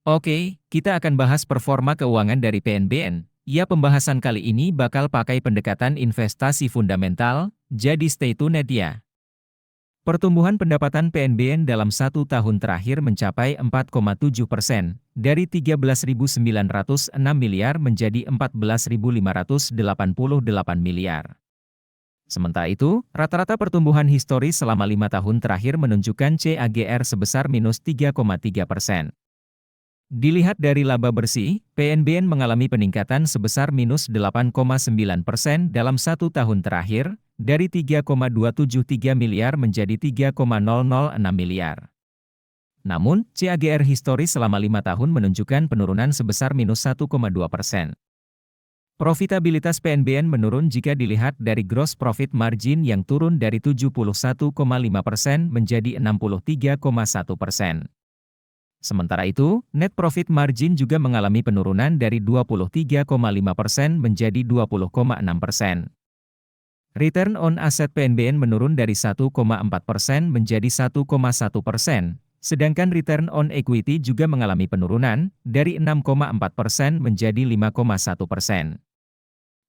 Oke, kita akan bahas performa keuangan dari PNBN. Ya, pembahasan kali ini bakal pakai pendekatan investasi fundamental, jadi stay tuned ya. Pertumbuhan pendapatan PNBN dalam 1 tahun terakhir mencapai 4,7%, dari 13.906 miliar menjadi 14.588 miliar. Sementara itu, rata-rata pertumbuhan historis selama 5 tahun terakhir menunjukkan CAGR sebesar minus 3,3%. Dilihat dari laba bersih, PNBN mengalami peningkatan sebesar minus 8,9% dalam 1 tahun terakhir, dari 3,273 miliar menjadi 3,006 miliar. Namun, CAGR historis selama 5 tahun menunjukkan penurunan sebesar minus 1,2%. Profitabilitas PNBN menurun jika dilihat dari gross profit margin yang turun dari 71,5% menjadi 63,1%. Sementara itu, net profit margin juga mengalami penurunan dari 23,5% menjadi 20,6%. Return on asset PNBN menurun dari 1,4% menjadi 1,1%, sedangkan return on equity juga mengalami penurunan dari 6,4% menjadi 5,1%.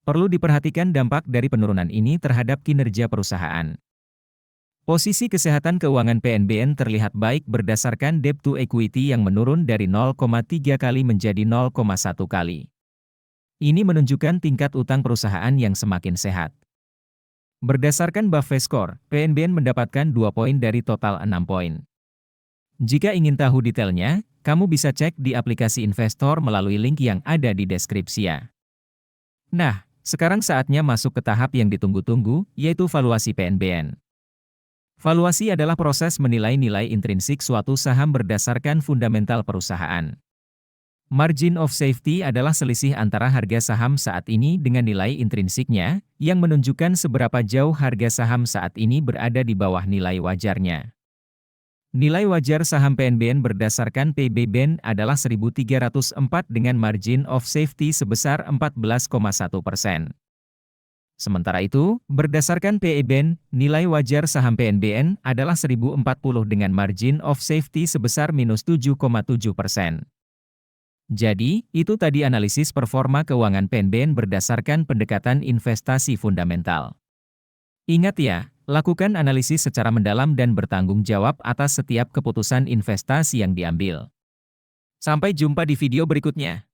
Perlu diperhatikan dampak dari penurunan ini terhadap kinerja perusahaan. Posisi kesehatan keuangan PNBN terlihat baik berdasarkan debt to equity yang menurun dari 0,3 kali menjadi 0,1 kali. Ini menunjukkan tingkat utang perusahaan yang semakin sehat. Berdasarkan Buffett Score, PNBN mendapatkan 2 poin dari total 6 poin. Jika ingin tahu detailnya, kamu bisa cek di aplikasi investor melalui link yang ada di deskripsi ya. Nah, sekarang saatnya masuk ke tahap yang ditunggu-tunggu, yaitu valuasi PNBN. Valuasi adalah proses menilai nilai intrinsik suatu saham berdasarkan fundamental perusahaan. Margin of safety adalah selisih antara harga saham saat ini dengan nilai intrinsiknya, yang menunjukkan seberapa jauh harga saham saat ini berada di bawah nilai wajarnya. Nilai wajar saham PNBN berdasarkan PBBN adalah 1.304 dengan margin of safety sebesar 14,1%. Sementara itu, berdasarkan PEBN, nilai wajar saham PNBN adalah 1040 dengan margin of safety sebesar minus 7,7%. Jadi, itu tadi analisis performa keuangan PNBN berdasarkan pendekatan investasi fundamental. Ingat ya, lakukan analisis secara mendalam dan bertanggung jawab atas setiap keputusan investasi yang diambil. Sampai jumpa di video berikutnya.